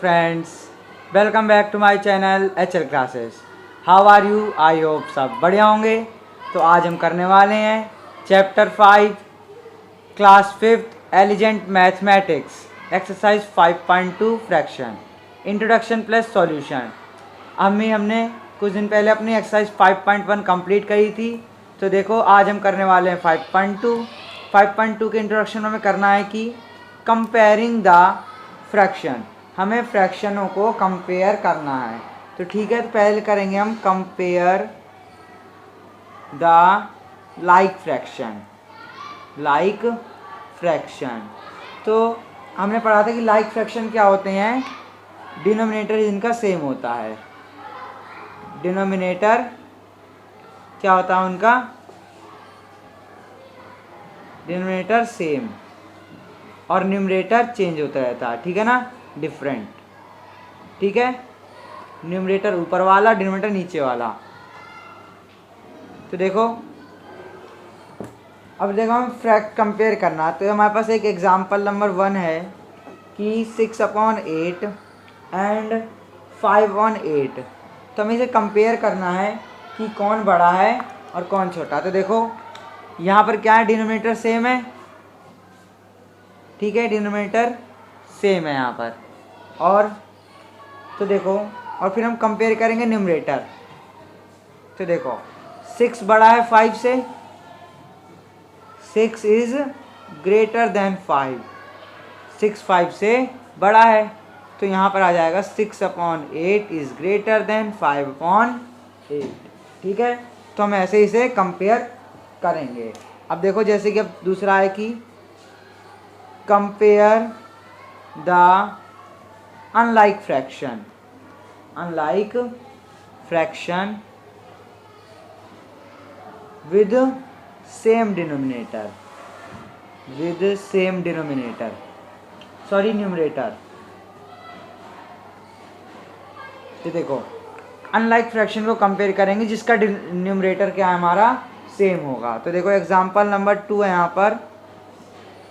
Friends, welcome back to my channel HL classes. How are you? I hope सब बढ़िया होंगे। तो आज हम करने वाले हैं chapter 5 class 5th elegant mathematics exercise 5.2 fraction introduction plus solution. हमने कुछ दिन पहले अपनी एक्सरसाइज 5.1 कंप्लीट करी थी। तो देखो आज हम करने वाले हैं 5.2 के इंट्रोडक्शन में हमें करना है कि कंपेयरिंग द फ्रैक्शन, हमें फ्रैक्शनों को कंपेयर करना है। तो ठीक है, तो पहले करेंगे हम कंपेयर द लाइक फ्रैक्शन। तो हमने पढ़ा था कि लाइक फ्रैक्शन क्या होते हैं, डिनोमिनेटर जिनका सेम होता है। डिनोमिनेटर क्या होता है उनका, डिनोमिनेटर सेम और न्यूमरेटर चेंज होता रहता है, ठीक है ना, डिफरेंट। ठीक है, न्यूमरेटर ऊपर वाला, डिनोमिनेटर नीचे वाला। तो देखो अब देखो हम फ्रैक्ट कंपेयर करना, तो हमारे पास एक एग्जांपल नंबर 1 है कि 6/8 एंड 5/8। तो हमें इसे कंपेयर करना है कि कौन बड़ा है और कौन छोटा। तो देखो यहाँ पर क्या है, डिनोमिनेटर सेम है, ठीक है, डिनोमिनेटर सेम है यहाँ पर। और तो देखो, और फिर हम कंपेयर करेंगे न्यूमरेटर। तो देखो 6 बड़ा है 5 से, 6 इज ग्रेटर देन 5, 6 5 से बड़ा है। तो यहाँ पर आ जाएगा 6/8 इज ग्रेटर देन 5/8। ठीक है, तो हम ऐसे इसे कंपेयर करेंगे। अब देखो जैसे कि अब दूसरा है कि compare the unlike fraction with same denominator, numerator. ये देखो अनलाइक फ्रैक्शन को कंपेयर करेंगे जिसका न्यूमरेटर क्या है, हमारा सेम होगा। तो देखो एग्जांपल नंबर 2 है यहाँ पर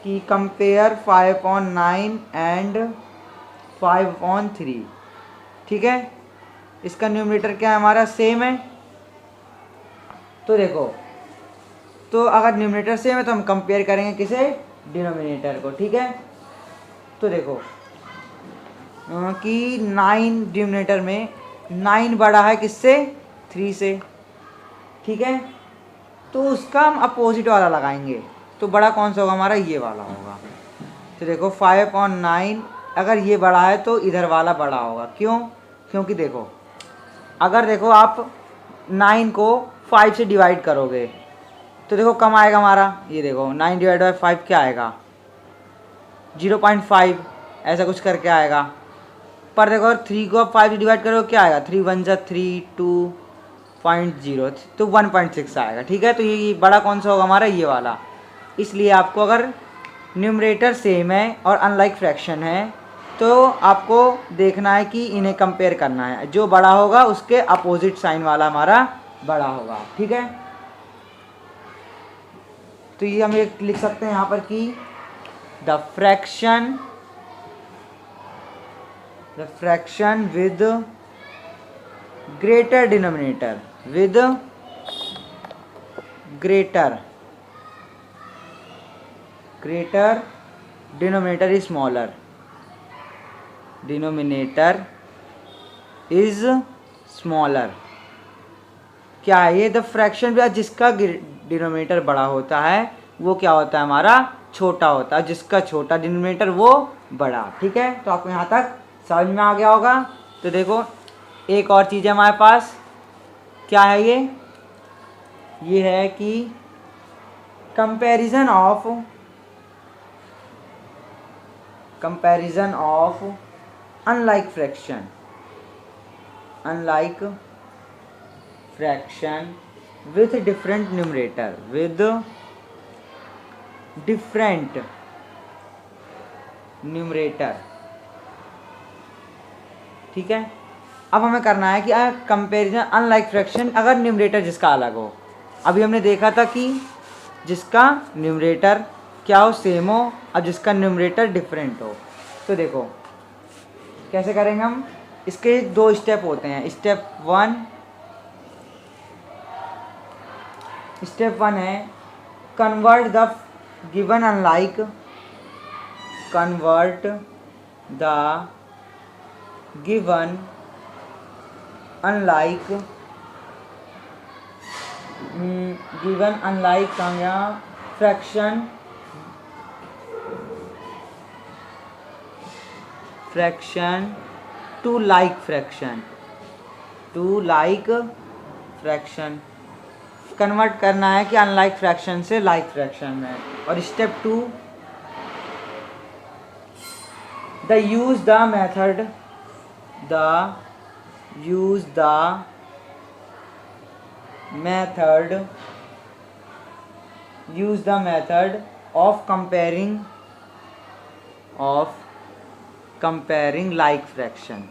कि कंपेयर 5/9 एंड 5/3। ठीक है, इसका न्यूमरेटर क्या है, हमारा सेम है। तो देखो, तो अगर न्यूमरेटर सेम है तो हम कंपेयर करेंगे किसे, डिनोमिनेटर को। ठीक है, तो देखो कि 9 डिनोमिनेटर में 9 बड़ा है किससे, 3 से। ठीक है, तो उसका हम अपोजिट वाला लगाएंगे। तो बड़ा कौन सा होगा, हमारा ये वाला होगा। तो देखो 5/9 अगर ये बड़ा है तो इधर वाला बड़ा होगा। क्यों? क्योंकि देखो अगर देखो आप 9 को 5 से डिवाइड करोगे तो देखो कम आएगा हमारा। ये देखो 9 / 5 क्या आएगा, 0.5 ऐसा कुछ करके आएगा। पर देखो अगर 3 को आप 5 से डिवाइड करोगे क्या आएगा, 3 1 जा 3, 2.0 तो 1.6 आएगा। ठीक है, तो ये बड़ा कौन सा होगा, हमारा ये वाला। इसलिए आपको अगर न्यूमरेटर सेम है और अनलाइक फ्रैक्शन है तो आपको देखना है कि इन्हें कंपेयर करना है, जो बड़ा होगा उसके अपोजिट साइन वाला हमारा बड़ा होगा। ठीक है, तो ये हम एक लिख सकते हैं यहाँ पर कि the fraction with greater denominator, greater denominator is smaller, denominator is smaller. क्या है ये, द फ्रैक्शन जिसका डिनोमिनेटर बड़ा होता है वो क्या होता है, हमारा छोटा होता है, जिसका छोटा डिनोमिनेटर वो बड़ा। ठीक है, तो आपको यहाँ तक समझ में आ गया होगा। तो देखो एक और चीज़ है हमारे पास, क्या है ये है कि comparison of unlike fraction with different numerator. ठीक है, अब हमें करना है कि कंपेरिजन अनलाइक फ्रैक्शन अगर न्यूमरेटर जिसका अलग हो। अभी हमने देखा था कि जिसका न्यूमरेटर क्या हो, सेम हो, और जिसका न्यूमरेटर डिफरेंट हो। तो देखो कैसे करेंगे हम, इसके 2 स्टेप होते हैं। स्टेप वन है कन्वर्ट द गिवन अनलाइक कहाँ गया, fraction to like fraction convert करना है कि अनलाइक फ्रैक्शन से लाइक फ्रैक्शन में। और step 2 use the method of comparing like fraction.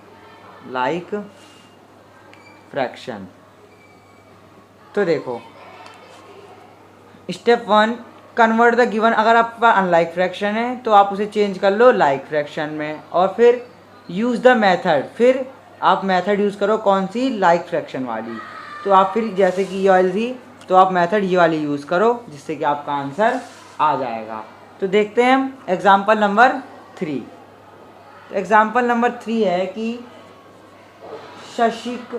तो देखो स्टेप 1 कन्वर्ट द गिवन, अगर आपके पास अनलाइक फ्रैक्शन है तो आप उसे चेंज कर लो लाइक फ्रैक्शन में। और फिर यूज़ द मेथड, फिर आप मेथड यूज़ करो कौन सी, लाइक फ्रैक्शन वाली। तो आप फिर जैसे कि ये वाली थी तो आप मेथड ये वाली यूज़ करो जिससे कि आपका आंसर आ जाएगा। तो देखते हैं हम एग्जाम्पल नंबर 3। तो एग्जाम्पल नंबर 3 है कि शशिक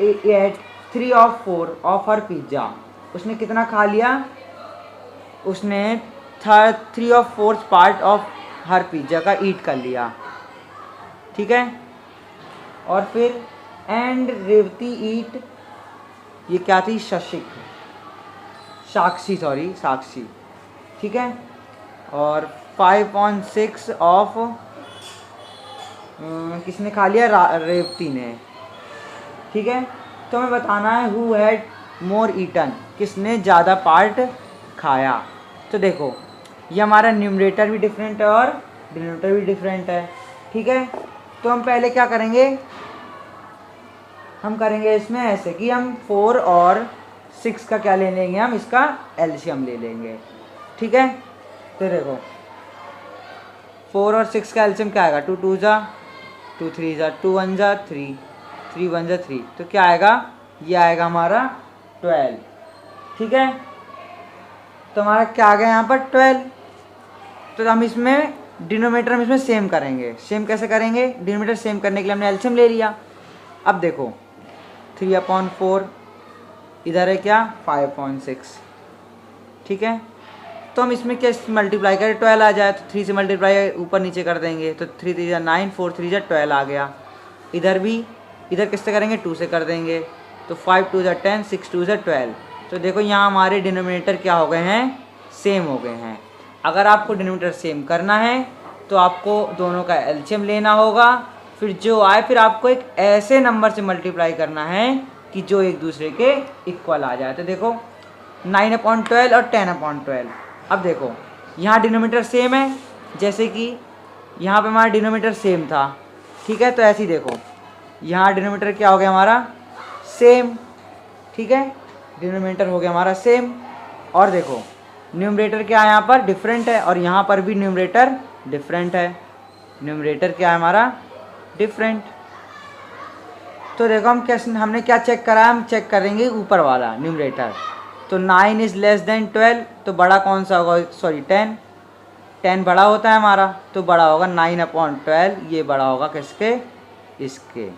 ate 3 of 4 of her pizza. उसने कितना खा लिया, उसने 3 of 4 part of her pizza का ईट कर लिया, ठीक है। और फिर एंड रेवती ईट, ये क्या थी, साक्षी, ठीक है। और 5/6 ऑफ किसने खा लिया, रेवती ने, ठीक है। तो हमें बताना है हु हैड मोर ईटन, किसने ज़्यादा पार्ट खाया। तो देखो ये हमारा न्यूमरेटर भी डिफरेंट है और डिनोमिनेटर भी डिफरेंट है, ठीक है। तो हम पहले क्या करेंगे, हम करेंगे इसमें ऐसे कि हम 4 और 6 का क्या ले लेंगे, हम इसका एलसीएम ले लेंगे, ठीक है। तो देखो 4 और 6 का एलसीएम क्या आएगा, 2 2 जा 2 3 जा 2 1 जा 3 3 1 जा 3, तो क्या आएगा, ये आएगा हमारा 12, ठीक है। तो हमारा क्या आ गया यहाँ पर 12। तो हम इसमें डिनोमिनेटर हम इसमें सेम करेंगे। सेम कैसे करेंगे, डिनोमिनेटर सेम करने के लिए हमने एलसीएम ले लिया। अब देखो 3/4 इधर है क्या, 5/6, ठीक है। तो हम इसमें क्या मल्टीप्लाई करें, 12 आ जाए तो 3 से मल्टीप्लाई ऊपर नीचे कर देंगे, तो 3 3 जा 9 4 3 जा 12 आ गया। इधर किससे करेंगे, 2 से कर देंगे, तो 5 2 जा 10 6 2 जा 12। तो देखो यहाँ हमारे डिनोमिनेटर क्या हो गए हैं, सेम हो गए हैं। अगर आपको डिनोमिनेटर सेम करना है तो आपको दोनों का एलसीएम लेना होगा, फिर जो आए फिर आपको एक ऐसे नंबर से मल्टीप्लाई करना है कि जो एक दूसरे के इक्वल आ जाए। तो देखो 9/12 और 10/12। अब देखो यहाँ डिनोमिनेटर सेम है, जैसे कि यहाँ पे हमारा डिनोमिनेटर सेम था, ठीक है। तो ऐसे ही देखो यहाँ डिनोमिनेटर क्या हो गया हमारा, सेम, ठीक है। डिनोमिनेटर हो गया हमारा सेम। और देखो न्यूमरेटर क्या है, यहाँ पर डिफरेंट है, और यहाँ पर भी न्यूमरेटर डिफरेंट है। न्यूमरेटर क्या है हमारा, डिफरेंट। तो देखो हमने क्या चेक करा, हम चेक करेंगे ऊपर वाला न्यूमरेटर। तो 9 इज़ लेस देन 12, तो बड़ा कौन सा होगा, सॉरी 10 बड़ा होता है हमारा, तो बड़ा होगा 9/12, ये बड़ा होगा किसके, इसके,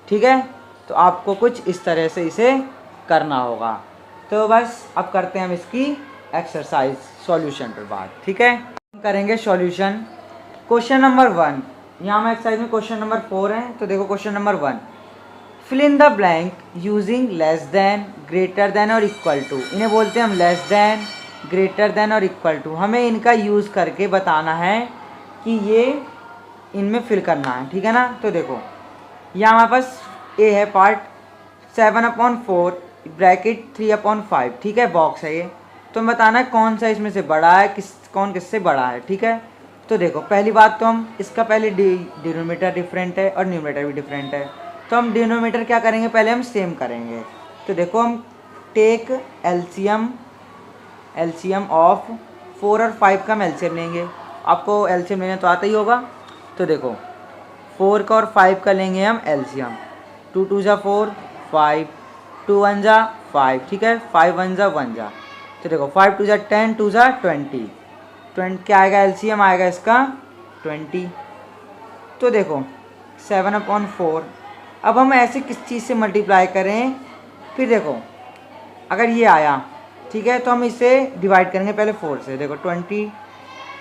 ठीक है। तो आपको कुछ इस तरह से इसे करना होगा। तो बस अब करते हैं हम इसकी एक्सरसाइज सॉल्यूशन पर बात, ठीक है। करेंगे सॉल्यूशन। क्वेश्चन नंबर 1, यहाँ हम एक्सरसाइज में क्वेश्चन नंबर 4 है। तो देखो question number 1, fill in the blank using less than, greater than और इक्वल टू। इन्हें बोलते हैं हम लेस देन, ग्रेटर देन और इक्वल टू। हमें इनका यूज़ करके बताना है कि ये इनमें फिल करना है, ठीक है ना। तो देखो यहाँ हमारे पास ए है पार्ट 7/4 ब्रैकेट 3/5, ठीक है, बॉक्स है ये। तो हमें बताना है कौन सा इसमें से बड़ा है, कौन किससे बड़ा है, ठीक है। तो देखो पहली बात तो हम इसका पहले डिनोमिनेटर डिफरेंट है और न्यूमरेटर भी डिफरेंट है। तो हम डिनोमिनेटर क्या करेंगे, पहले हम सेम करेंगे। तो देखो हम टेक एलसीएम ऑफ 4 और 5 का हम एलसीएम लेंगे। आपको एलसीएम लेना तो आता ही होगा। तो देखो 4 का और 5 का लेंगे हम एलसीएम। 2 2 जा 4, 5, 2 1 जा 5, ठीक है, 5 1 जा 1 जा। तो देखो 5 2 जा 10, 2 जा 20, 20 क्या आएगा एलसीएम आएगा इसका 20। तो देखो 7/4। अब हम ऐसे किस चीज़ से मल्टीप्लाई करें, फिर देखो अगर ये आया, ठीक है, तो हम इसे डिवाइड करेंगे पहले 4 से। देखो 20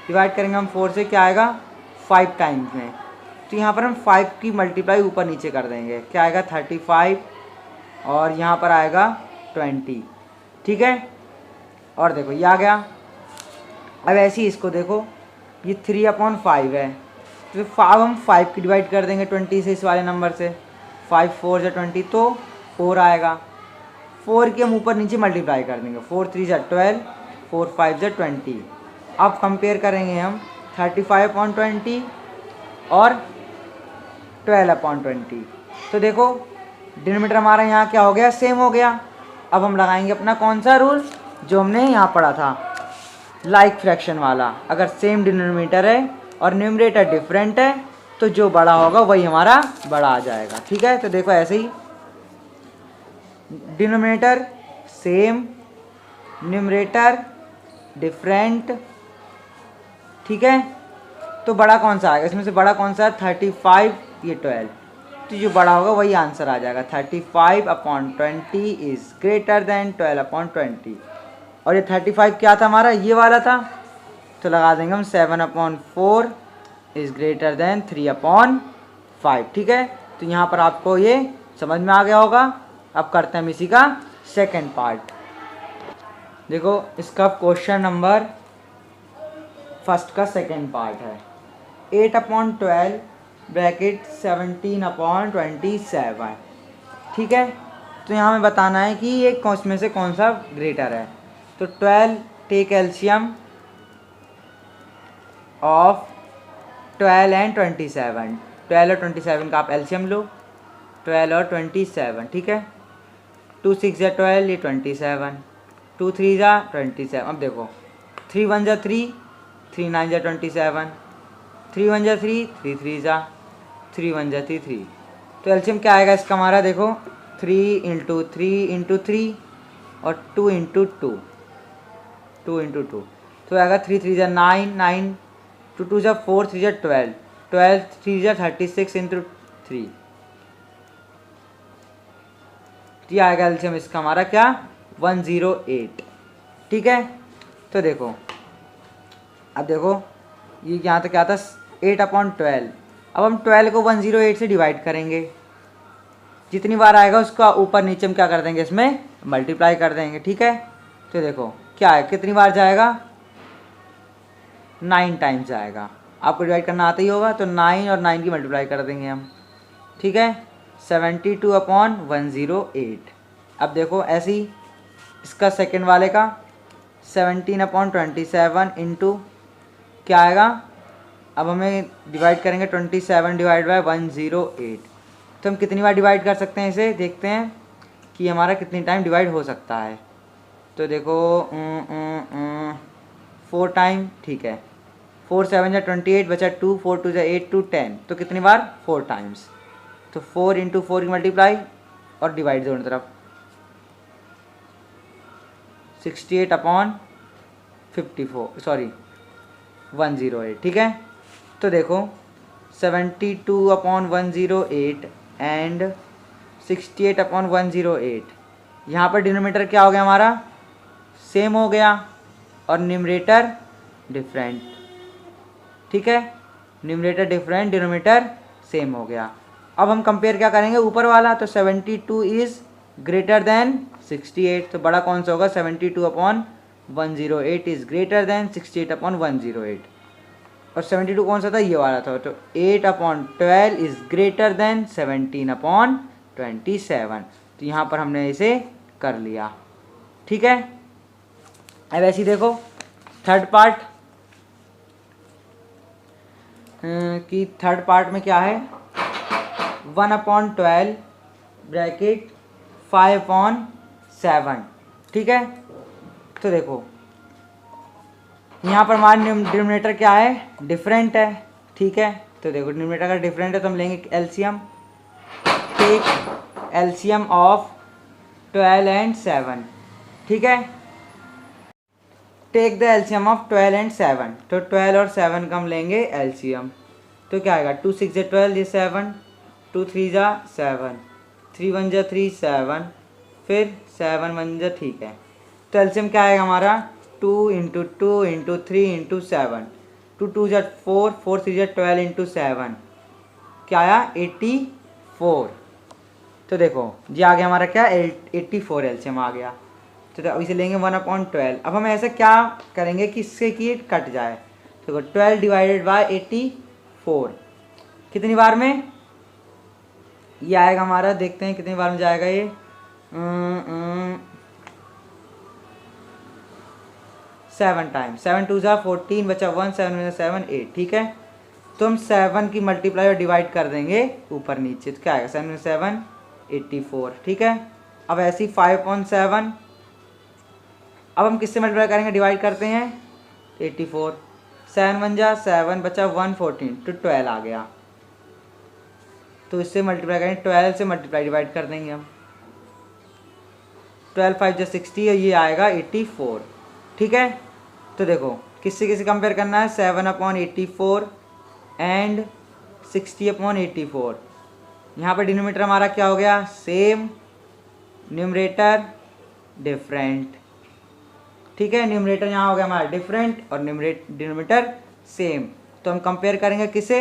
डिवाइड करेंगे हम 4 से, क्या आएगा 5 टाइम्स में। तो यहाँ पर हम 5 की मल्टीप्लाई ऊपर नीचे कर देंगे, क्या आएगा 35 और यहाँ पर आएगा 20, ठीक है। और देखो ये आ गया। अब ऐसे ही इसको देखो, ये 3/5 है, तो 5 हम 5 की डिवाइड कर देंगे 20 से, इस वाले नंबर से। 5 4 जा 20, तो 4 आएगा। 4 की हम ऊपर नीचे मल्टीप्लाई कर देंगे, 4 3 जा 12, 4 5 जा 20। अब कंपेयर करेंगे हम 35/20 और 12/20। तो देखो डिनोमिनेटर हमारा यहाँ क्या हो गया, सेम हो गया। अब हम लगाएंगे अपना कौन सा रूल, जो हमने यहाँ पढ़ा था, लाइक फ्रैक्शन वाला। अगर सेम डिनोमिनेटर है और न्यूमरेटर डिफरेंट है तो जो बड़ा होगा वही हमारा बड़ा आ जाएगा, ठीक है। तो देखो ऐसे ही डिनोमिनेटर सेम, न्यूमरेटर डिफरेंट, ठीक है। तो बड़ा कौन सा आएगा इसमें से, बड़ा कौन सा है 35, ये 12, तो जो बड़ा होगा वही आंसर आ जाएगा। 35/20 इज़ ग्रेटर देन 12/20। और ये 35 क्या था हमारा, ये वाला था, तो लगा देंगे हम 7/4 इज़ ग्रेटर देन 3/5, ठीक है। तो यहाँ पर आपको ये समझ में आ गया होगा। अब करते हैं हम इसी का सेकंड पार्ट। देखो इसका क्वेश्चन नंबर फर्स्ट का सेकंड पार्ट है। 8/12 ब्रैकेट 17/27, ठीक है। तो यहाँ हमें बताना है कि ये में से कौन सा ग्रेटर है। तो 12 टेक एलसीएम ऑफ 12 एंड 27। 12 और 27 का आप एलसीएम लो, 12 और 27, ठीक है। 2 6 जा 12, ये 27, 2 3 जा 27। अब देखो 3 1 जा 3, 3 9 जा 27, 3 1 जा 3, 3 3 जा 3 1 जा 3। तो एलसीएम क्या आएगा इसका हमारा, देखो 3 × 3 × 3 और 2 × 2, 2 × 2, तो आएगा 3 3 जा 9, 9, 2 2 जा 4, 3 जा 12, 12 3 जा 36 × 3। ये आएगा एलसीएम इसका हमारा क्या 108, ठीक है। तो देखो अब देखो ये यहाँ तक क्या था 8/12। अब हम 12 को 108 से डिवाइड करेंगे, जितनी बार आएगा उसका ऊपर नीचे हम क्या कर देंगे, इसमें मल्टीप्लाई कर देंगे, ठीक है। तो देखो क्या है, कितनी बार जाएगा 9 टाइम्स जाएगा। आपको डिवाइड करना आता ही होगा, तो 9 और 9 की मल्टीप्लाई कर देंगे हम, ठीक है। 72/108। अब देखो ऐसे ही इसका सेकंड वाले का 17/27 इंटू क्या आएगा, अब हमें डिवाइड करेंगे 27/108। तो हम कितनी बार डिवाइड कर सकते हैं इसे, देखते हैं कि हमारा कितनी टाइम डिवाइड हो सकता है। तो देखो 4 टाइम, ठीक है। 4 7 जा 28, बचा 2, 4 2 जा 8, 2 10, तो कितनी बार 4 टाइम्स। तो 4 × 4 की मल्टीप्लाई और डिवाइड दोनों तरफ, 68/54 सॉरी 108, ठीक है। तो देखो 72/108 एंड 68/108, यहाँ पर डिनोमिनेटर क्या हो गया हमारा, सेम हो गया, और न्यूमरेटर डिफरेंट, ठीक है। न्यूमरेटर डिफरेंट, डिनोमिनेटर सेम हो गया। अब हम कंपेयर क्या करेंगे ऊपर वाला, तो 72 इज़ ग्रेटर देन 68, तो बड़ा कौन सा होगा 72/108 इज़ ग्रेटर देन 68/108। और 72 कौन सा था, ये वाला था, तो 8/12 इज़ ग्रेटर देन 17/27। तो यहाँ पर हमने इसे कर लिया, ठीक है। अब ऐसे ही देखो थर्ड पार्ट, कि थर्ड पार्ट में क्या है 1/12 ब्रैकेट 5/7, ठीक है। तो देखो यहाँ पर हमारा डिनोमिनेटर क्या है, डिफरेंट है, ठीक है। तो देखो डिनोमिनेटर अगर डिफरेंट है तो हम लेंगे LCM. Take LCM of 12 and 7, ठीक है। Take the LCM of 12 and 7, तो 12 और 7 का हम लेंगे एलसीएम। तो क्या आएगा, 2 6 जा 12, ये 7, 2 3 जा 7, 3 1 जा 3 7, फिर 7 1 जा, ठीक है। तो एलसीएम क्या आएगा हमारा, 2 इंटू 2 इंटू 3 इंटू 7, 2 2 जा 4, 4 3 जा 12 इंटू 7, क्या आया 84। तो देखो ये आ गया हमारा क्या 84 एलसीएम आ गया। तो अब इसे लेंगे 1/12। अब हम ऐसा क्या करेंगे कि इससे कि कट जाए। देखो 12 डिवाइडेड बाय 84 कितनी बार में ये आएगा हमारा, देखते हैं कितनी बार में जाएगा ये। 7 टाइम्स, 7 2 जा 14, बचा 1, 7 7 8, ठीक है। तो हम 7 की मल्टीप्लाई और डिवाइड कर देंगे ऊपर नीचे, तो क्या आएगा 7 7 84, ठीक है। अब ऐसी 5/7, अब हम किससे मल्टीप्लाई करेंगे, डिवाइड करते हैं 84, 7 1 जा 7, बचा 1 14, तो 12 आ गया। तो इससे मल्टीप्लाई करेंगे, 12 से मल्टीप्लाई डिवाइड कर देंगे हम, 12 5 जा 60 और ये आएगा 84, ठीक है। तो देखो किससे किससे कंपेयर करना है, 7/84 एंड 60/84। यहाँ पर डिनोमिनेटर हमारा क्या हो गया, सेम, न्यूमरेटर डिफरेंट, ठीक है। न्यूमरेटर यहाँ हो गया हमारा डिफरेंट और डिनोमिनेटर सेम। तो हम कंपेयर करेंगे किसे,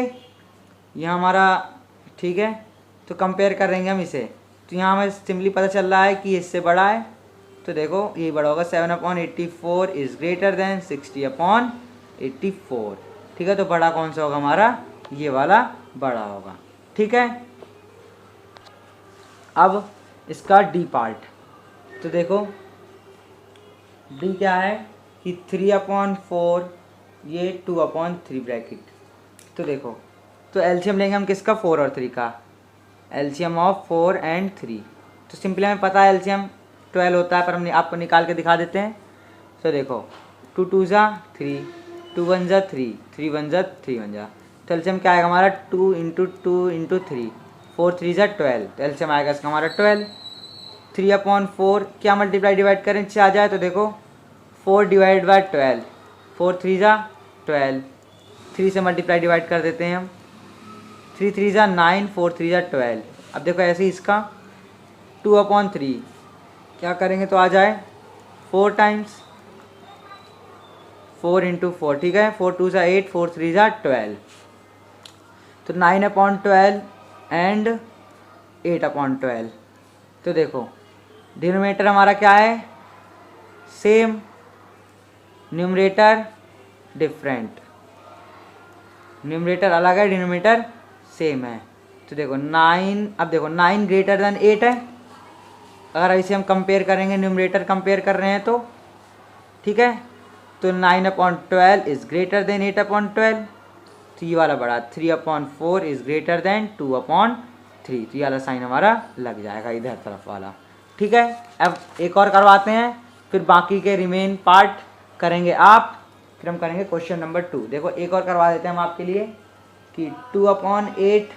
यहाँ हमारा, ठीक है। तो कंपेयर करेंगे हम इसे, तो यहाँ हमें सिंपली पता चल रहा है कि इससे बड़ा है। तो देखो ये बड़ा होगा, 7/84 इज़ ग्रेटर देन 60/84, ठीक है। तो बड़ा कौन सा होगा हमारा, ये वाला बड़ा होगा, ठीक है। अब इसका डी पार्ट, तो देखो डी क्या है कि 3/4, ये 2/3 ब्रैकेट। तो देखो तो एलसीएम लेंगे हम किसका, 4 और 3 का, एलसीएम ऑफ 4 एंड 3। तो सिंपली हमें पता है एलसीएम 12 होता है, पर हम आपको निकाल के दिखा देते हैं। तो देखो 2 2 जा 3, 2 1 जा 3, 3 1 जा 3 1 जा, तो एलसीएम क्या आएगा हमारा 2 इंटू 2 इंटू 3, 4 3 जा 12, तो एलसीएम आएगा इसका हमारा 12। 3/4 क्या मल्टीप्लाई डिवाइड करें इससे आ जाए, तो देखो 4 डिवाइड बाय 12, 4 3 जा 12, 3 से मल्टीप्लाई डिवाइड कर देते हैं हम, 3 3 जा 9, 4 3 जा 12। अब देखो ऐसे ही इसका 2/3 क्या करेंगे तो आ जाए 4 टाइम्स, 4 इंटू 4, ठीक है। 4 2 जा 8, 4 3 जा 12, तो 9/12 एंड 8/12। तो देखो डिनोमिनेटर हमारा क्या है, सेम, न्यूमरेटर डिफरेंट, न्यूमरेटर अलग है, डिनोमिनेटर सेम है। तो देखो 9, अब देखो 9 ग्रेटर देन 8 है, अगर इसे हम कंपेयर करेंगे, न्यूमरेटर कंपेयर कर रहे हैं तो, ठीक है। तो 9/12 इज़ ग्रेटर देन 8/12, तो ये वाला बड़ा 3/4 इज़ ग्रेटर देन 2/3, तो ये वाला साइन हमारा लग जाएगा इधर तरफ वाला, ठीक है। अब एक और करवाते हैं, फिर बाकी के रिमेन पार्ट करेंगे आप, फिर हम करेंगे क्वेश्चन नंबर 2। देखो एक और करवा देते हैं हम आपके लिए कि 2/8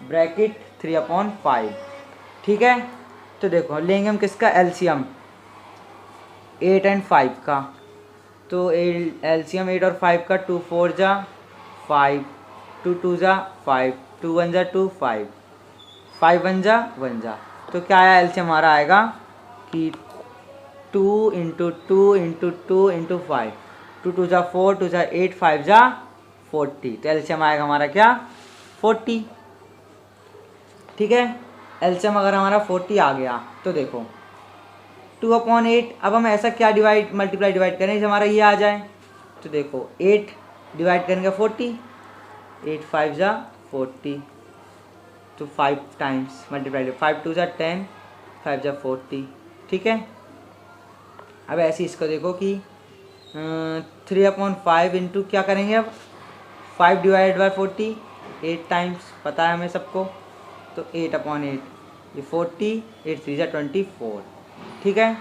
ब्रैकेट 3/5, ठीक है। तो देखो लेंगे हम किसका एलसीएम, 8 एंड 5 का। तो एलसीएम 8 और 5 का, 2 4 जा 5, 2 2 जा 5, 2 1 जा 2 5, 5 1 जा 1 जा, तो क्या आया एलसीएम हमारा आएगा कि 2 इंटू 2 इंटू 2 इंटू 5, 2 2 जा 4, 2 जा 8, 5 जा 40, तो एलसीएम आएगा हमारा क्या 40, ठीक है। एलसीएम अगर हमारा 40 आ गया तो देखो 2/8, अब हम ऐसा क्या डिवाइड मल्टीप्लाई डिवाइड करें जैसे हमारा ये आ जाए। तो देखो 8 डिवाइड करेंगे 40, 8 5 जा 40, तो 5 टाइम्स मल्टीप्लाई, 5 2 जा 10, 5 जा 40, ठीक है। अब ऐसे इसको देखो कि 3/5 इंटू क्या करेंगे, अब 5 डिवाइड बाय 40, 8 टाइम्स पता है हमें सबको, तो 8/8, ये 40, 8 3 जा 24, ठीक है।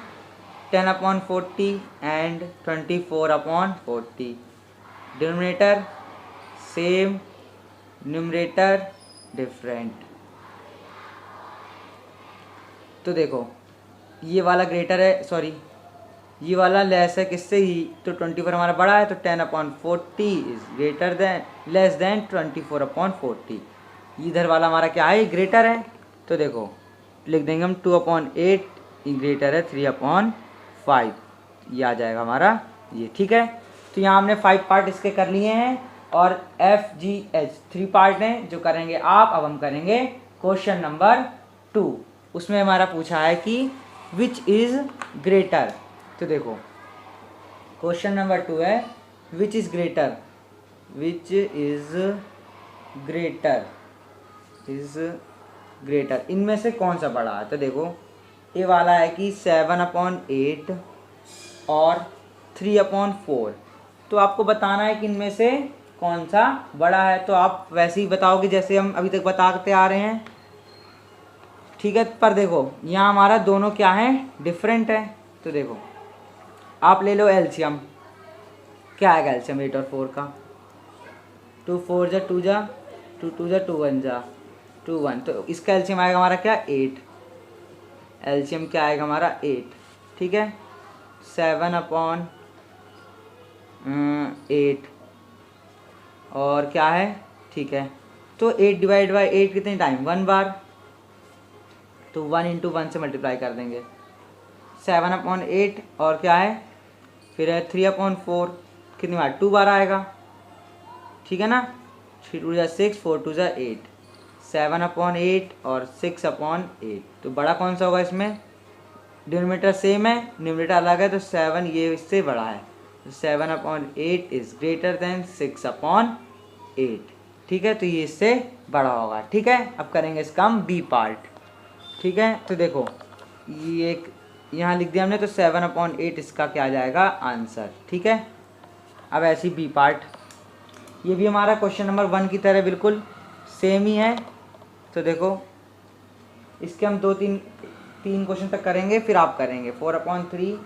10/40 and 24/40, denominator same, numerator different. तो देखो ये वाला ग्रेटर है, सॉरी ये वाला लेस है किससे ही, तो 24 हमारा बड़ा है, तो 10/40 is greater than less than 24/40। इधर वाला हमारा क्या है, ग्रेटर है, तो देखो लिख देंगे हम 2/8 ग्रेटर है 3/5, ये आ जाएगा हमारा ये। ठीक है, तो यहाँ हमने 5 पार्ट इसके कर लिए हैं और FGH 3 पार्ट हैं जो करेंगे आप। अब हम करेंगे क्वेश्चन नंबर 2। उसमें हमारा पूछा है कि विच इज़ ग्रेटर। तो देखो क्वेश्चन नंबर 2 है which is greater, which is greater इनमें से कौन सा बड़ा है। तो देखो ये वाला है कि 7/8 और 3/4। तो आपको बताना है कि इनमें से कौन सा बड़ा है। तो आप वैसे ही बताओगे जैसे हम अभी तक बताते आ रहे हैं। ठीक है, पर देखो यहाँ हमारा दोनों क्या है, डिफरेंट है। तो देखो आप ले लो एलसीएम, क्या आएगा एलसीएम 8 और 4 का, 2 4 जा 2 जा 2 2 जा 2 1 जा 2 1, तो इसका एलसीएम आएगा हमारा क्या 8। एलसीएम क्या आएगा हमारा 8। ठीक है, 7/8 और क्या है, ठीक है, तो 8 डिवाइड बाई 8 कितने टाइम, 1 बार, तो 1 × 1 से मल्टीप्लाई कर देंगे। 7/8 और क्या है फिर है 3/4 कितनी बार, 2 बार आएगा। ठीक है ना, 3 2 6 4 2 8, 7/8 और 6/8। तो बड़ा कौन सा होगा इसमें, डिनोमिनेटर सेम है न्यूमरेटर अलग है, तो 7 ये इससे बड़ा है, तो 7/8 इज ग्रेटर देन 6/8। ठीक है, तो ये इससे बड़ा होगा। ठीक है, अब करेंगे इसका हम बी पार्ट। ठीक है, तो देखो ये एक यहाँ लिख दिया हमने, तो 7/8 इसका क्या आ जाएगा आंसर। ठीक है, अब ऐसी बी पार्ट, ये भी हमारा क्वेश्चन नंबर 1 की तरह बिल्कुल सेम ही है। तो देखो इसके हम 3 क्वेश्चन तक करेंगे, फिर आप करेंगे 4/3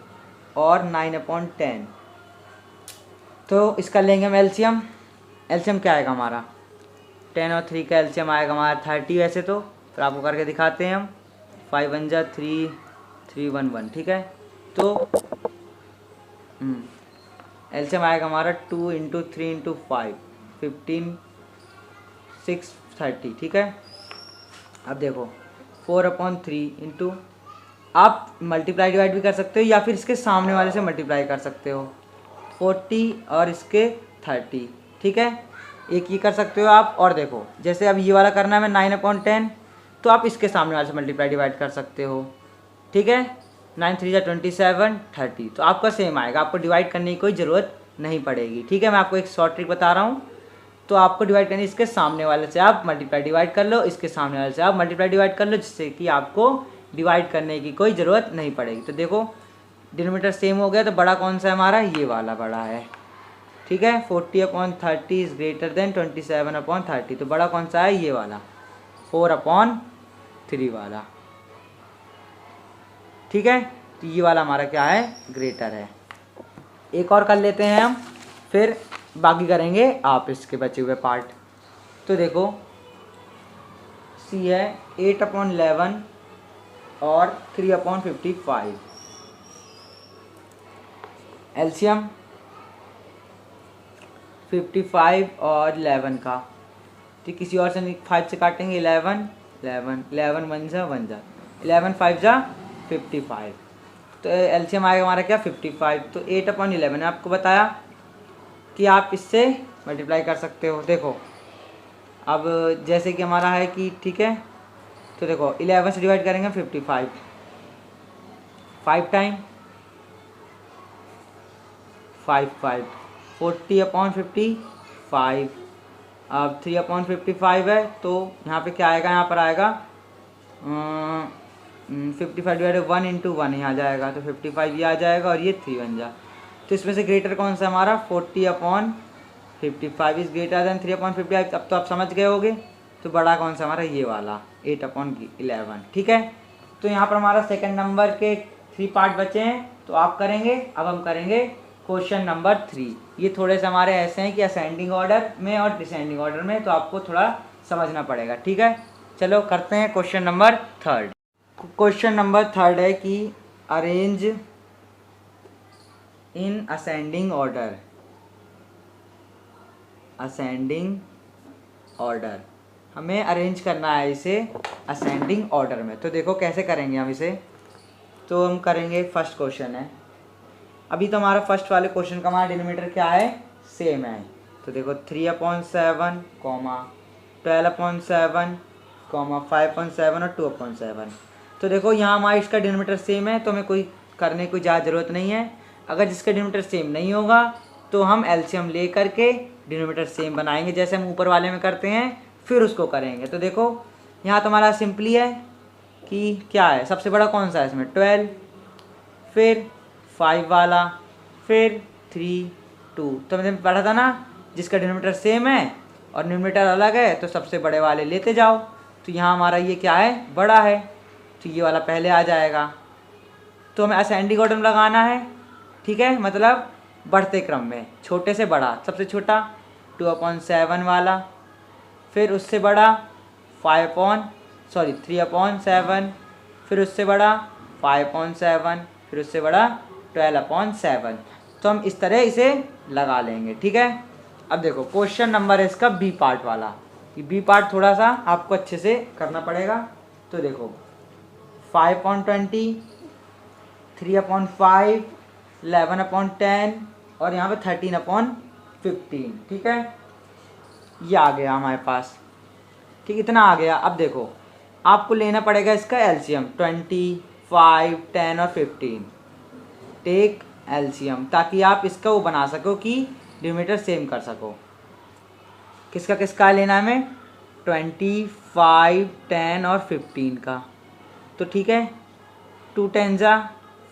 और 9/10। तो इसका लेंगे हम एलसीएम। एलसीएम क्या आएगा हमारा, 10 और 3 का एलसीएम आएगा हमारा 30 वैसे तो, फिर आपको करके दिखाते हैं हम। 5 1 जा 3 3 1 1। ठीक है, तो एलसीएम आएगा हमारा 2 × 3 × 5 15 6 30। ठीक है, अब देखो 4/3 इंटू, आप मल्टीप्लाई डिवाइड भी कर सकते हो या फिर इसके सामने वाले से मल्टीप्लाई कर सकते हो, 40 और इसके 30। ठीक है, एक ये कर सकते हो आप। और देखो जैसे अब ये वाला करना है हमें 9/10, तो आप इसके सामने वाले से मल्टीप्लाई डिवाइड कर सकते हो। ठीक है, 9 3 जा 27 30, तो आपका सेम आएगा, आपको डिवाइड करने की कोई ज़रूरत नहीं पड़ेगी। ठीक है, मैं आपको एक शॉर्ट ट्रिक बता रहा हूँ। तो आपको डिवाइड करनी, इसके सामने वाले से आप मल्टीप्लाई डिवाइड कर लो, इसके सामने वाले से आप मल्टीप्लाई डिवाइड कर लो, जिससे कि आपको डिवाइड करने की कोई ज़रूरत नहीं पड़ेगी। तो देखो डिनोमिनेटर सेम हो गया, तो बड़ा कौन सा है हमारा, ये वाला बड़ा है। ठीक है, 40/30 इज ग्रेटर देन 27/30, तो बड़ा कौन सा है, ये वाला 4/3 वाला। ठीक है, तो ये वाला हमारा क्या है, ग्रेटर है। एक और कर लेते हैं हम, फिर बाकी करेंगे आप इसके बचे हुए पार्ट। तो देखो सी है 8/11 और 3/55। एलसीएम 55 और 11 का, तो किसी और से 5 से काटेंगे, 11 11 11 1 जा 1 जा 11 5 जा 55, तो एलसीएम आएगा हमारा क्या 55। तो 8/11 ने आपको बताया कि आप इससे मल्टीप्लाई कर सकते हो। देखो अब जैसे कि हमारा है कि ठीक है, तो देखो 11 से डिवाइड करेंगे 55, 5 टाइम 5 5 40/55। अब 3/55 है, तो यहाँ पे क्या आएगा, यहाँ पर आएगा 55 डिवाइड 1 × 1 यहाँ जाएगा, तो 55 ये आ जाएगा और ये 3 बन जा। तो इसमें से ग्रेटर कौन सा हमारा, 40/55 इज ग्रेटर देन 3/55। अब तो आप समझ गए होगे, तो बड़ा कौन सा हमारा, ये वाला 8/11। ठीक है, तो यहाँ पर हमारा सेकंड नंबर के 3 पार्ट बचे हैं, तो आप करेंगे। अब हम करेंगे क्वेश्चन नंबर 3। ये थोड़े से हमारे ऐसे हैं कि असेंडिंग ऑर्डर में और डिसेंडिंग ऑर्डर में, तो आपको थोड़ा समझना पड़ेगा, ठीक है। चलो करते हैं क्वेश्चन नंबर 3। क्वेश्चन नंबर 3 है कि arrange in ascending order, ascending order हमें अरेंज करना है इसे असेंडिंग ऑर्डर में। तो देखो कैसे करेंगे हम इसे। तो हम करेंगे, फर्स्ट क्वेश्चन है, अभी तो हमारा फर्स्ट वाले क्वेश्चन का हमारा डिनोमिनेटर क्या है, सेम है। तो देखो 3/7, 12/7, 5/7 और 2/7। तो देखो यहाँ हमारा इसका डिनोमिनेटर सेम है, तो हमें कोई करने की ज़्यादा ज़रूरत नहीं है। अगर जिसका डिनोमिनेटर सेम नहीं होगा तो हम एलसीएम ले करके डिनोमिनेटर सेम बनाएंगे, जैसे हम ऊपर वाले में करते हैं, फिर उसको करेंगे। तो देखो यहाँ तो हमारा सिंपली है कि क्या है, सबसे बड़ा कौन सा है इसमें, 12, फिर 5 वाला, फिर 3, 2। तो मैंने पढ़ा था ना, जिसका डिनोमिनेटर सेम है और न्यूमरेटर अलग है तो सबसे बड़े वाले लेते जाओ। तो यहाँ हमारा ये क्या है, बड़ा है, तो ये वाला पहले आ जाएगा। तो हमें असेंडिंग ऑर्डर में लगाना है, ठीक है, मतलब बढ़ते क्रम में, छोटे से बड़ा। सबसे छोटा 2/7 वाला, फिर उससे बड़ा 3/7, फिर उससे बड़ा 5/7, फिर उससे बड़ा 12/7। तो हम इस तरह इसे लगा लेंगे, ठीक है। अब देखो क्वेश्चन नंबर है इसका बी पार्ट वाला। ये बी पार्ट थोड़ा सा आपको अच्छे से करना पड़ेगा। तो देखो 5/20, 3/5, 11/10 और यहाँ पे 13/15, ठीक है। ये आ गया हमारे पास, ठीक, इतना आ गया। अब देखो आपको लेना पड़ेगा इसका एलसीएम, 20, 5, 10 और 15। टेक एलसीएम, ताकि आप इसका वो बना सको कि डिनोमिनेटर सेम कर सको। किसका किसका लेना है हमें, 20, 5, 10 और 15 का। तो ठीक है, 2 10 जा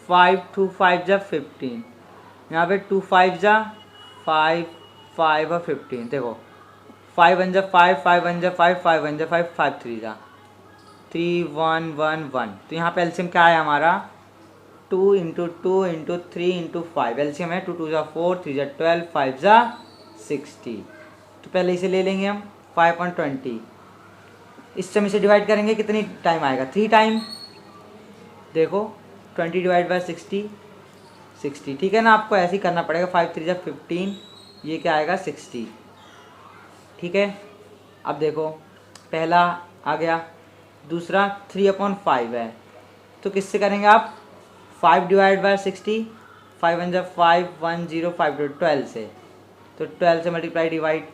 5, 2 5 जा 15, यहाँ पे 2 5 जा 5, 5 और 15। देखो 5 1 जा 5, 5 1 जा 5, 5 1 जा 5, 5 3 जा 3, 1 1 1। तो यहाँ पे एलसीएम क्या है हमारा, 2 × 2 × 3 × 5। एलसीएम है 2 2 जा 4, 3 जा 12, 5 जा 60। तो पहले इसे ले लेंगे हम 5/20। इस समय से डिवाइड करेंगे, कितनी टाइम आएगा, 3 टाइम। देखो 20 / 60, 60, ठीक है ना। आपको ऐसे ही करना पड़ेगा, 5 3 जा 15, ये क्या आएगा 60, ठीक है। अब देखो पहला आ गया, दूसरा 3/5 है, तो किससे करेंगे आप, 5 / 60, 5 1 जा 5, 1 0 5 2 12 से। तो 12 से मल्टीप्लाई डिवाइड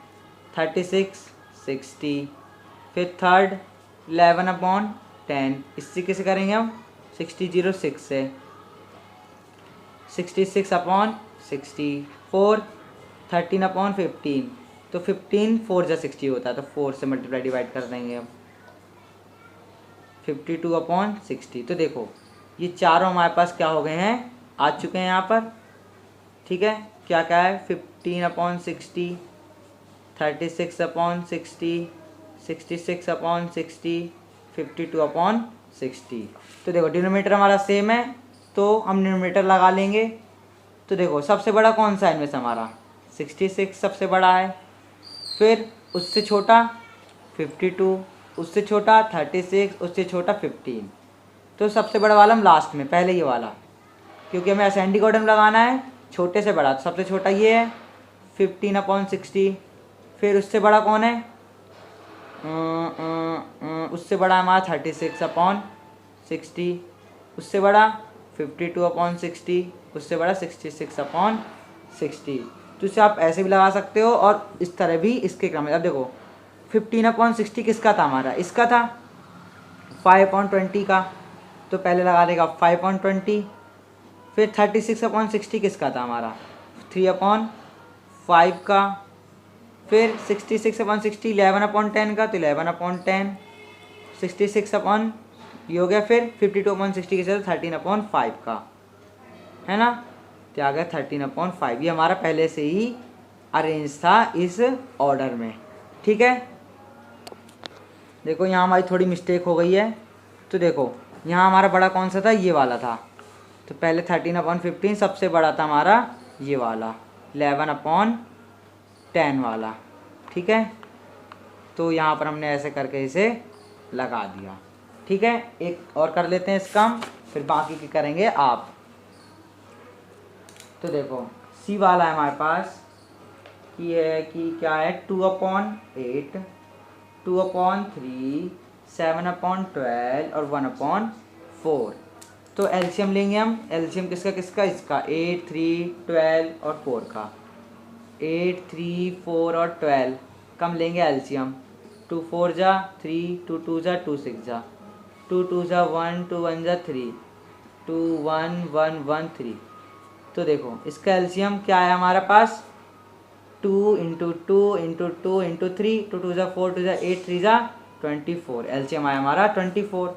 36, 60। फिर थर्ड 11/10, इससे कैसे करेंगे हम, 60 0 6 से, 66/60। 4 13/15, तो 15 4 जा 60 होता है, तो 4 से मल्टीप्लाई डिवाइड कर देंगे हम, 52/60। तो देखो ये चारों हमारे पास क्या हो गए हैं, आ चुके हैं यहाँ पर, ठीक है। क्या क्या है, 15/60, 36/60, 66/60, 52/60। तो देखो डिनोमिनेटर हमारा सेम है, तो हम डिनोमिनेटर लगा लेंगे। तो देखो सबसे बड़ा कौन सा है इनमें से, हमारा 66 सबसे बड़ा है, फिर उससे छोटा 52, उससे छोटा 36, उससे छोटा 15। तो सबसे बड़ा वाला हम लास्ट में, पहले ये वाला, क्योंकि हमें असेंडिंग ऑर्डर में लगाना है, छोटे से बड़ा। तो सबसे छोटा ये है 15/60। फिर उससे बड़ा कौन है, उससे बड़ा हमारा 36/60, उससे बड़ा 52/60, उससे बड़ा 66/60। तो इसे आप ऐसे भी लगा सकते हो और इस तरह भी इसके क्रम में। अब देखो 15/60 किसका था, हमारा इसका था, 5/20 का। तो पहले लगा देगा 5/20। फिर 36/60 किसका था, हमारा 3/5 का। फिर 66/60 11/10 का, तो 11/10। 66 ये हो गया। फिर 52/60 किसका, 13/5 का, है ना। तो आ गया 13/5। ये हमारा पहले से ही अरेंज था इस ऑर्डर में, ठीक है। देखो यहाँ हमारी थोड़ी मिस्टेक हो गई है। तो देखो यहाँ हमारा बड़ा कौन सा था, ये वाला था। तो पहले 13/15 सबसे बड़ा था हमारा ये वाला 11/10 वाला, ठीक है। तो यहाँ पर हमने ऐसे करके इसे लगा दिया, ठीक है। एक और कर लेते हैं इसका, फिर बाकी की करेंगे आप। तो देखो सी वाला है हमारे पास, ये है कि क्या है 2/8, 2/3, 7/12 और 1/4। तो एलसीएम लेंगे हम। एलसीएम किसका किसका? इसका 8, 3, 12 और 4 का। 8, 3, 4 और 12 कम लेंगे एलसीएम। 2 4 जा 3, 2 2 जा 2 6 जा, 2 2 जा 1, 2 1 जा 3, 2 1 1 1 3। तो देखो इसका एलसीएम क्या है हमारे पास? 2 इंटू 2 इंटू 2 इंटू 3, 2 2 जा 4, 2 जा 8, 3 जा 24। एलसीएम आया हमारा 24।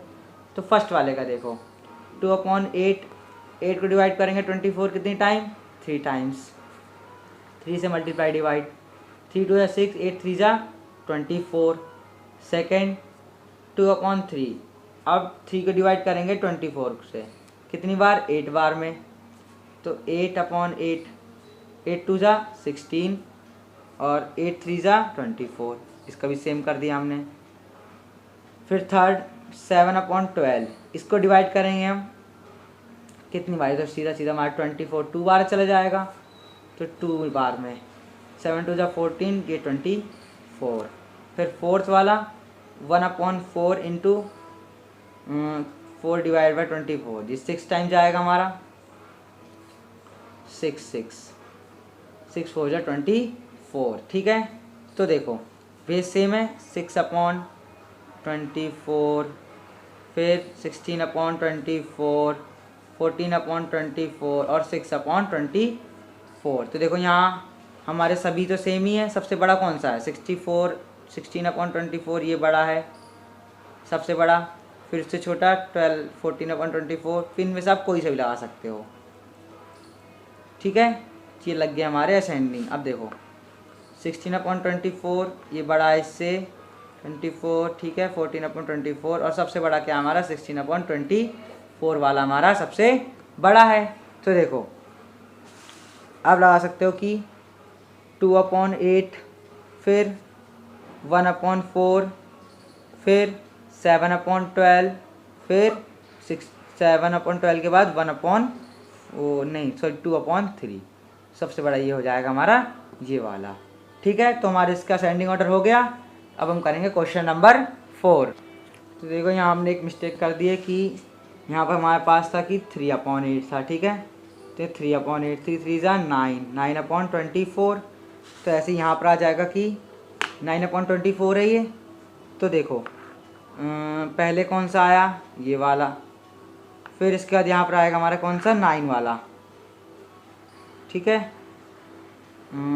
तो फर्स्ट वाले का देखो 2/8, 8 को डिवाइड करेंगे 24 कितनी टाइम? 3 टाइम्स। 3 से मल्टीप्लाई डिवाइड, 3 2 जा 6, 8 3 जा 24। सेकेंड 2/3, अब 3 को डिवाइड करेंगे 24 से कितनी बार? 8 बार में। तो 8/8, 8 2 जा 16 और 8 3 जा 24, इसका भी सेम कर दिया हमने। फिर थर्ड 7/12, इसको डिवाइड करेंगे हम कितनी बार? तो सीधा सीधा हमारा 24 2 बार चला जाएगा, तो 2 बार में। 7 2 जा 14, ये 24। फिर फोर्थ वाला 1/4 इंटू 4 डिवाइड बाई 24, ये 6 टाइम जाएगा हमारा। 6 6 4 जा 24, ठीक है। तो देखो बेस सेम है, 6/24, फिर 16/24, 14/24 और 6/24। तो देखो यहाँ हमारे सभी तो सेम ही है। सबसे बड़ा कौन सा है? 64, 16/24 ये बड़ा है सबसे बड़ा। फिर उससे छोटा 12, 14/24। फिर इनमें से आप कोई सा भी लगा सकते हो, ठीक है। ये लग गया हमारे असेंडिंग। अब देखो 16/24 ये बड़ा है इससे 24, ठीक है। 14/24 और सबसे बड़ा क्या हमारा? 16/24 वाला हमारा सबसे बड़ा है। तो देखो अब लगा सकते हो कि 2/8, फिर 1/4, फिर 7/12, फिर 7/12 के बाद 2/3। सबसे बड़ा ये हो जाएगा हमारा ये वाला, ठीक है। तो हमारे इसका असेंडिंग ऑर्डर हो गया। अब हम करेंगे क्वेश्चन नंबर 4। तो देखो यहाँ हमने एक मिस्टेक कर दी है कि यहाँ पर हमारे पास था कि 3/8 था, ठीक है। तो 3/8, 3 3 जा 9, 9/24। तो ऐसे यहाँ पर आ जाएगा कि 9/24 है ये। तो देखो पहले कौन सा आया? ये वाला। फिर इसके बाद यहाँ पर आएगा हमारा कौन सा? 9 वाला, ठीक है।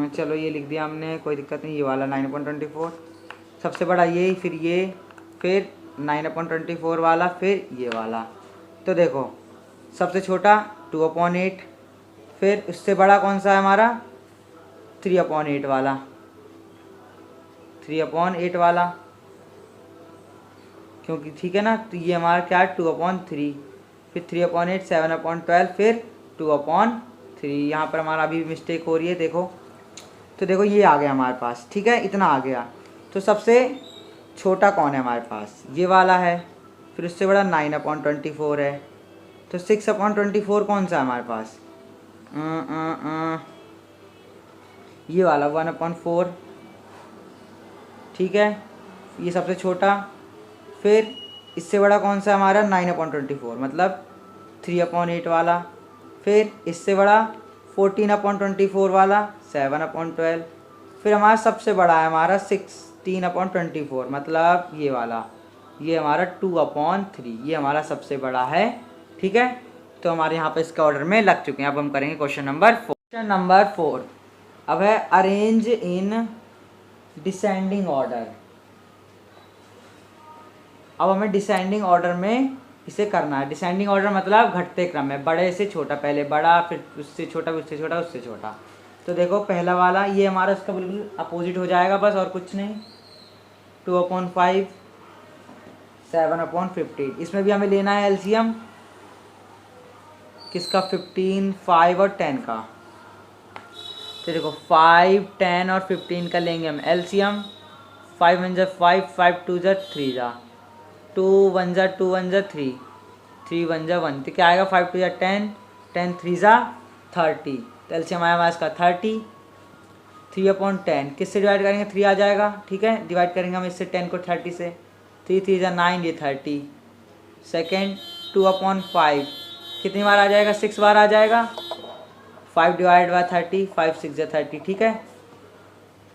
चलो ये लिख दिया हमने, कोई दिक्कत नहीं। ये वाला 9/24 सबसे बड़ा ये, फिर ये, फिर 9/24 वाला, फिर ये वाला। तो देखो सबसे छोटा 2/8, फिर उससे बड़ा कौन सा है हमारा? 3/8 वाला, 3/8 वाला, क्योंकि ठीक है ना। तो ये हमारा क्या है? 2/3, फिर 3/8, 7/12, फिर 2/3। यहाँ पर हमारा अभी मिस्टेक हो रही है, देखो। तो देखो ये आ गया हमारे पास, ठीक है, इतना आ गया। तो सबसे छोटा कौन है हमारे पास? ये वाला है। फिर उससे बड़ा 9/24 है। तो 6/24 कौन सा है हमारे पास? ये वाला 1/4, ठीक है, ये सबसे छोटा। फिर इससे बड़ा कौन सा हमारा? 9/24, मतलब 3/8 वाला। फिर इससे बड़ा 14/24 वाला, 7/12। फिर हमारा सबसे बड़ा है हमारा 16/24, मतलब ये वाला, ये हमारा 2/3, ये हमारा सबसे बड़ा है, ठीक है। तो हमारे यहाँ पे इसका ऑर्डर में लग चुके हैं। अब हम करेंगे क्वेश्चन नंबर 4। क्वेश्चन नंबर 4 अब है अरेंज इन डिसेंडिंग ऑर्डर। अब हमें डिसेंडिंग ऑर्डर में इसे करना है। डिसेंडिंग ऑर्डर मतलब घटते क्रम में, बड़े से छोटा, पहले बड़ा, फिर उससे छोटा, उससे छोटा, उससे छोटा। तो देखो पहला वाला ये हमारा उसका बिल्कुल अपोजिट हो जाएगा, बस और कुछ नहीं। 2/5, 7/15। इसमें भी हमें लेना है एलसीएम किसका? 15, 5 और 10 का। तो देखो 5, 10 और 15 का लेंगे हम एलसीएम। 5 1 जा 5, 5 2 जा 3 जा, 2 1 जा 2 1 जा 3, 3 1 जा 1, तो क्या आएगा 5 2 जा 10, 10 3 जा 30, तो एलसीएम आया हमारा इसका 30। 3/10 किससे डिवाइड करेंगे, 3 आ जाएगा, ठीक है, डिवाइड करेंगे हम इससे 10 को 30 से, 3 3 जा 9, ये 30। सेकेंड 2/5 कितनी बार आ जाएगा, 6 बार आ जाएगा। 5 डिवाइड बाय 30, 5 6 जा 30, ठीक है,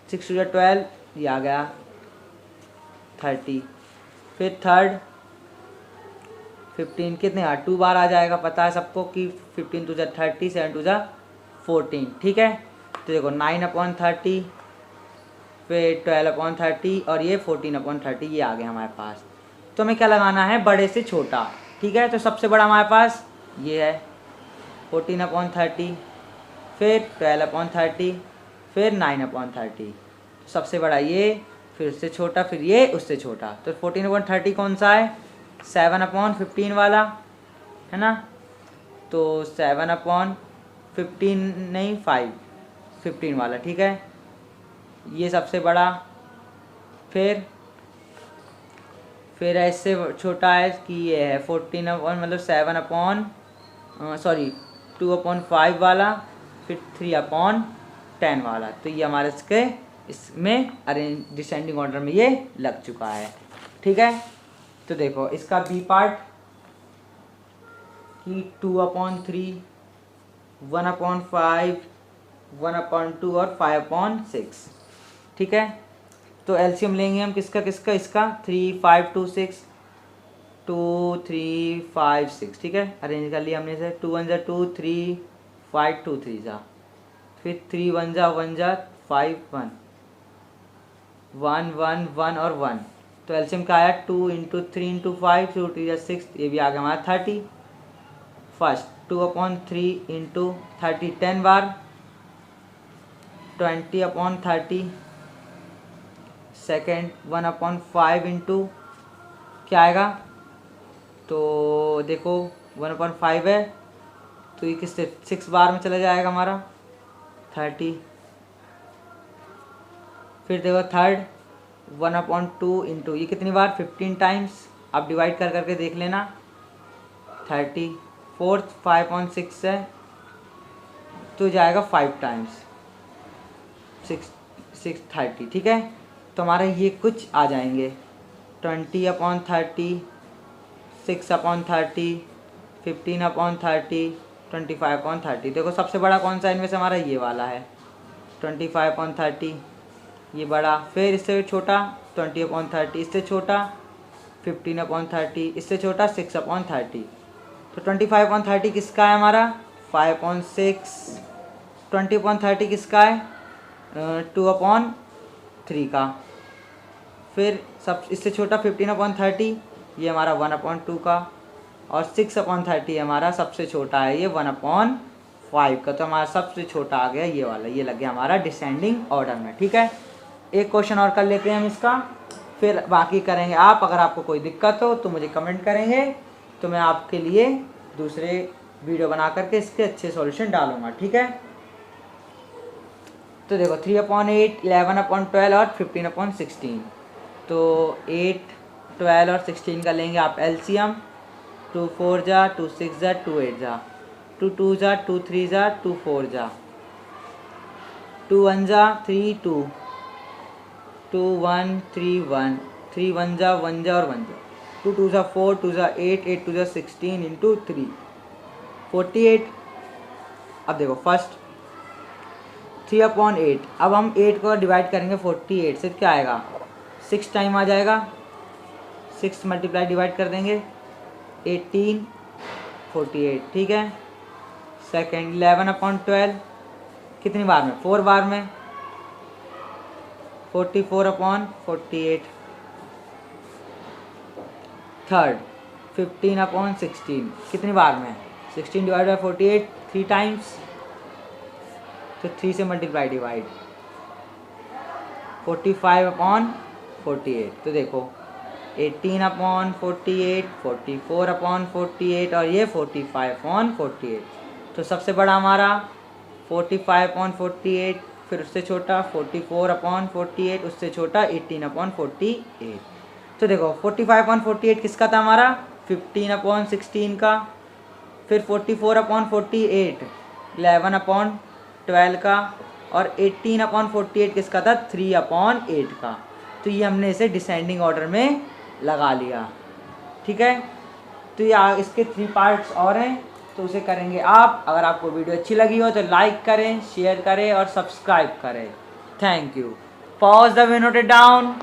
6 2 जा 12, ये आ गया 30। फिर थर्ड 15 कितने बार, 2 बार आ जाएगा, पता है सबको कि 15 2 जा 30, 7 2 जा 14, ठीक है। तो देखो 9/30, फिर 12/30 और ये 14/30, ये आ गया हमारे पास। तो हमें क्या लगाना है, बड़े से छोटा, ठीक है। तो सबसे बड़ा हमारे पास ये है 14/30, फिर 12/30, फिर 9/30, सबसे बड़ा ये, फिर उससे छोटा, फिर ये उससे छोटा। तो 14/30 कौन सा है, 7/15 वाला है ना। तो 7/15 नहीं 15 वाला, ठीक है, ये सबसे बड़ा। फिर इससे छोटा है कि ये है 14 मतलब 2/5 वाला, फिर 3/10 वाला। तो ये हमारे इसमें अरेंज डिसेंडिंग ऑर्डर में ये लग चुका है, ठीक है। तो देखो इसका बी पार्ट कि 2/3, 1/5, 1/2 और 5/6, ठीक है। तो एलसीएम लेंगे हम किसका किसका, इसका 3 5 2 6, 2 3 5 6, ठीक है, अरेंज कर लिया हमने इसे। 2 1 जा 2, 3 5 2 3 जा, फिर 3 1 जा 1 जा 5 1 1 1 1 और 1। तो एलसीएम का आया 2 × 3 × 5, 2 3 जा 6, ये भी आ गया हमारा 30। फर्स्ट 2/3 × 30 10 बार, 20/30। सेकेंड 1/5 इंटू क्या आएगा, तो देखो 1/5 है, तो ये किससे 6 बार में चला जाएगा हमारा 30। फिर देखो थर्ड 1/2 इंटू ये कितनी बार 15 टाइम्स, आप डिवाइड कर करके देख लेना 30। फोर्थ 5/6 है, तो जाएगा 5 टाइम्स 6 30, ठीक है। तो हमारा ये कुछ आ जाएंगे 20/30, 6/30, 15/30, 25/30। देखो सबसे बड़ा कौन सा इनमें से, हमारा ये वाला है 25/30, ये बड़ा। फिर इससे छोटा 20/30, इससे छोटा 15/30, इससे छोटा 6/30। तो 25/30 किसका है हमारा 5/6, 20/30 किसका है 2/3 का। फिर सब इससे छोटा 15/30, ये हमारा 1/2 का, और 6/30 हमारा सबसे छोटा है, ये 1/5 का। तो हमारा सबसे छोटा आ गया ये वाला, ये लग गया हमारा डिसेंडिंग ऑर्डर में, ठीक है। एक क्वेश्चन और कर लेते हैं हम इसका, फिर बाकी करेंगे आप। अगर आपको कोई दिक्कत हो तो मुझे कमेंट करेंगे, तो मैं आपके लिए दूसरे वीडियो बना करके इसके अच्छे सॉल्यूशन डालूंगा, ठीक है। तो देखो 3/8, 11/12 और 15/16। तो 8 12 और 16 का लेंगे आप एलसीएम। 2 4 जा, 2 6 जा, 2 8 जा, 2 2 जा, 2 3 जा, 2 4 जा, 2 1 जा 3 2, 2 1 3 1, 3 1 जा 1 जा और 1 जा, 2 2 जा 4, 2 जा 8, 8 2 जा 16 इंटू 3 48। अब देखो फर्स्ट 3/8, अब हम 8 को डिवाइड करेंगे 48 से, क्या आएगा 6 टाइम आ जाएगा, 6 मल्टीप्लाई डिवाइड कर देंगे 18 48, ठीक है। सेकेंड 11/12 कितनी बार में 4 बार में 44/48। थर्ड 15/16 कितनी बार में 16 डिवाइड बाई 48 3 टाइम्स, तो 3 से मल्टीप्लाई डिवाइड 45/48। तो देखो 18/48, 44/48 और ये 45/48। तो सबसे बड़ा हमारा 45/48, फिर उससे छोटा 44/48, उससे छोटा 18/48। तो देखो 45/48 किसका था हमारा, 15/16 का, फिर 44/48 11/12 का, और 18/48 किसका था, 3/8 का। तो ये हमने इसे डिसेंडिंग ऑर्डर में लगा लिया, ठीक है। तो ये इसके 3 पार्ट्स और हैं, तो उसे करेंगे आप। अगर आपको वीडियो अच्छी लगी हो तो लाइक करें, शेयर करें और सब्सक्राइब करें। Thank you. Pause the video, note it down.